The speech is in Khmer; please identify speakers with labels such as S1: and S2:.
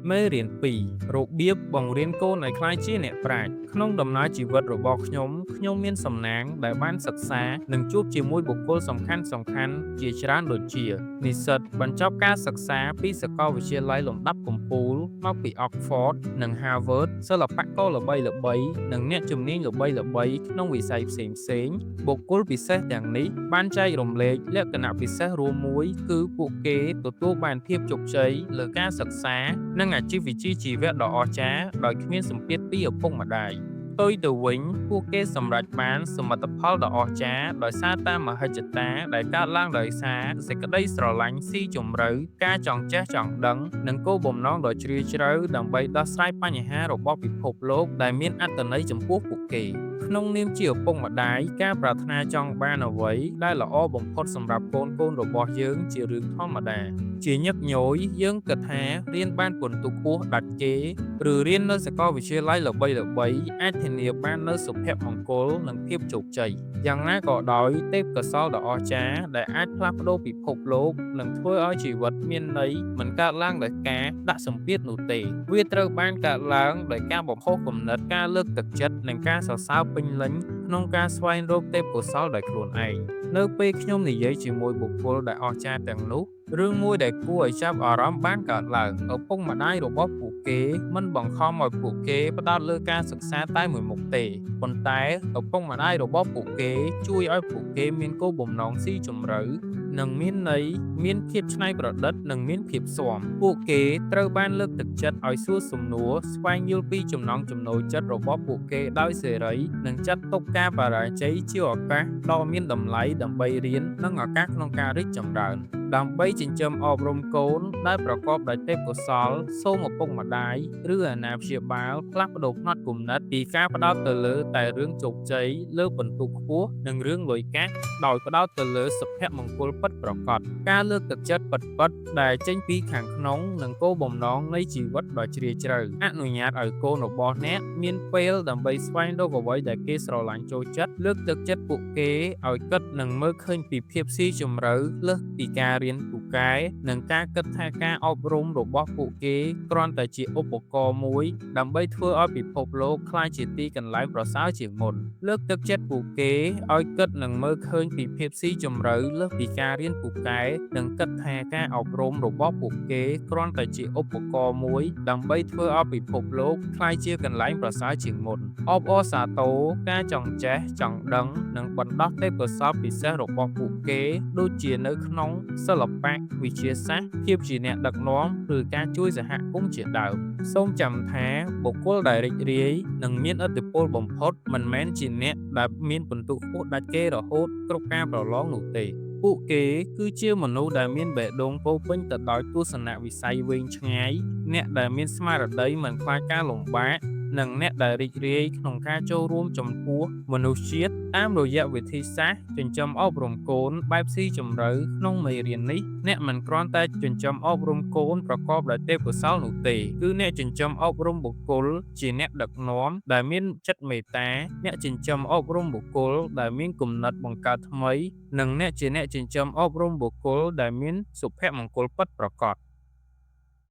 S1: មេរៀន2របៀបបង្រៀនកូនឲ្យក្លាយជាអ្នកប្រាជ្ញក្នុងដំណើរជីវិតរបស់ខ្ញុំមានសំណាងដែលបានសិក្សានិងជួបជាមួយបុគ្គលសំខាន់ជាច្រើនដូចជានិស្សិតបញ្ចប់ការសិក្សាពីសាកលវិទ្យាល័យលំដាប់កំពូលមកពី Oxford និង Harvard សិល្បករល្បីៗនិងអ្នកជំនាញល្បីៗក្នុងវិស័យផ្សេងៗបុគ្គលពិសេសទាំងនេះបានចែករំលែកលក្ខណៈពិសេសរួមមួយគឺពួកគេទទួលបានភាពជោគជ័យលើការសិក្សានិងអាជីពវិជ្ជាជីវៈដ៏អស្ចារ្យដោយគ្មានសម្ពាធពីឪពុកម្ដាយផ្ទុយទៅវិញពួកគេសម្រេចបានសមិទ្ធផលដ៏អស្ចារ្យដោយសារតែមហិច្ឆតាដែលកើតឡើងដោយសារសេចក្តីស្រឡាញ់ស៊ីជម្រៅការចង់ចេះចង់ដឹងនិងគោលបំណងដ៏ជ្រាលជ្រៅដើម្បីដោះស្រាយបញ្ហារបស់ពិភពលោកដែលមានអត្ថន័យចំពោះពួកគេក្នុងនាមជាឪពុកម្ដាយការប្រាថ្នាចង់បានអ្វីដែលល្អបំផុតសម្រាប់កូនរបស់យើងជារឿងធម្មតាជាញឹកញយយើងគិតថារៀនបានពិន្ទុខ្ពស់ដាច់គេឬរៀននៅសាកលវិទ្យាល័យល្បីៗអាចធានាបាននូវសុភមង្គលនិងភាពជោគជ័យយ៉ាងណាក៏ដោយទេពកោសល្យដ៏អស្ចារ្យដែលអាចផ្លាស់ប្ដូរពិភពលោកនិងធ្វើឲ្យជីវិតមានន័យមិនកើតឡើងដោយការដាក់សម្ពាធនោះទេវាត្រូវបានកើតឡើងដោយការបំផុសគំនិតការលើកទឹកចិត្តនិងការសរសើរពេញលេញក្នុងការស្វែងរកទេពកោសល្យដោយខ្លួនឯងនៅពេលខ្ញុំនិយាយជាមួយបុគ្គលដែលអស្ចារ្យទាំងនោះរឿងមួយដែលគួរឲ្យចាប់អារម្មណ៍បានកើតឡើងឪពុកម្ដាយរបស់ពួកគេមិនបង្ខំឲ្យពួកគេផ្ដោតលើការសិក្សាតែមួយមុខទេប៉ុន្តែឪពុកម្ដាយរបស់ពួកគេជួយឲ្យពួកគេមានគោលបំណងស៊ីជម្រៅនិងមានន័យមានភាពច្នៃប្រឌិតនិងមានភាពស៊ាំពួកគេត្រូវបានលើកទឹកចិត្តឲ្យសួរសំណួរស្វែងយល់ពីចំណង់ចំណូលចិត្តរបស់ពួកគេដោយសេរីនិងចាត់ទុកការបរាជ័យជាឱកាសដ៏មានតម្លៃដើម្បីរៀននិងឱកាសក្នុងការរីកចម្រើនដើម្បីចិញ្ចឹមអប់រំកូនដែលប្រកបដោយទេពកោសល្យសូមឪពុកម្ដាយឬអាណាព្យាបាលផ្លាស់ប្ដូរផ្នត់គំនិតពីការផ្ដោតទៅលើតែរឿងជោគជ័យលើពិន្ទុខ្ពស់និងរឿងលុយកាក់ដោយផ្ដោតទៅលើសុភមង្គលពិតប្រាកដការលើកទឹកចិត្តពិតៗដែលចេញពីខាងក្នុងនិងគោលបំណងនៃជីវិតដ៏ជ្រាលជ្រៅអនុញ្ញាតឲ្យកូនរបស់អ្នកមានពេលដើម្បីស្វែងរកអ្វីដែលគេស្រឡាញ់ចូលចិត្តលើកទឹកចិត្តពួកគេឲ្យគិតនិងមើលឃើញពីភាពស៊ីជម្រៅលើសពីការរៀនពូកែនិងការគិតថាការអប់រំរបស់ពួកគេគ្រាន់តែជាឧបករណ៍មួយដើម្បីធ្វើឲ្យពិភពលោកក្លាយជាទីកន្លែងប្រសើរជាងមុនលើកទឹកចិត្តពួកគេឲ្យគិតនិងមើលឃើញពីភាពស៊ីជម្រៅលើសពីការរៀនពូកែនិងគិតថាការអប់រំរបស់ពួកគេគ្រាន់តែជាឧបករណ៍មួយដើម្បីធ្វើឲ្យពិភពលោកក្លាយជាកន្លែងប្រសើរជាងមុនអបអរសាទរការចង់ចេះចង់ដឹងនិងបណ្ដោះទេពកោសល្យពិសេសរបស់ពួកគេដូចជានៅក្នុងសិល្បៈវិទ្យាសាស្ត្រភាពជាអ្នកដឹកនាំឬការជួយសហគមន៍ជាដើមសូមចាំថាបុគ្គលដែលរីករាយនិងមានឥទ្ធិពលបំផុតមិនមែនជាអ្នកដែលមានពិន្ទុខ្ពស់ដាច់គេរហូតគ្រប់ការប្រឡងនោះទេពួកគេគឺជាមនុស្សដែលមានបេះដូងពោរពេញទៅដោយទស្សនវិស័យវែងឆ្ងាយអ្នកដែលមានស្មារតីមិនខ្លាចការលំបាកនិងអ្នកដែលរីករាយក្នុងការចូលរួមចំពោះមនុស្សជាតិតាមរយៈវិធីសាស្ត្រចិញ្ចឹមអប់រំកូនបែបស៊ីជម្រៅក្នុងមេរៀននេះអ្នកមិនគ្រាន់តែចិញ្ចឹមអប់រំកូនប្រកបដោយទេពកោសល្យនោះទេគឺអ្នកចិញ្ចឹមអប់រំបុគ្គលជាអ្នកដឹកនាំដែលមានចិត្តមេត្តាអ្នកចិញ្ចឹមអប់រំបុគ្គលដែលមានគំនិតបង្កើតថ្មីនិងអ្នកជាអ្នកចិញ្ចឹមអប់រំបុគ្គលដែលមានសុភមង្គលពិតប្រាកដ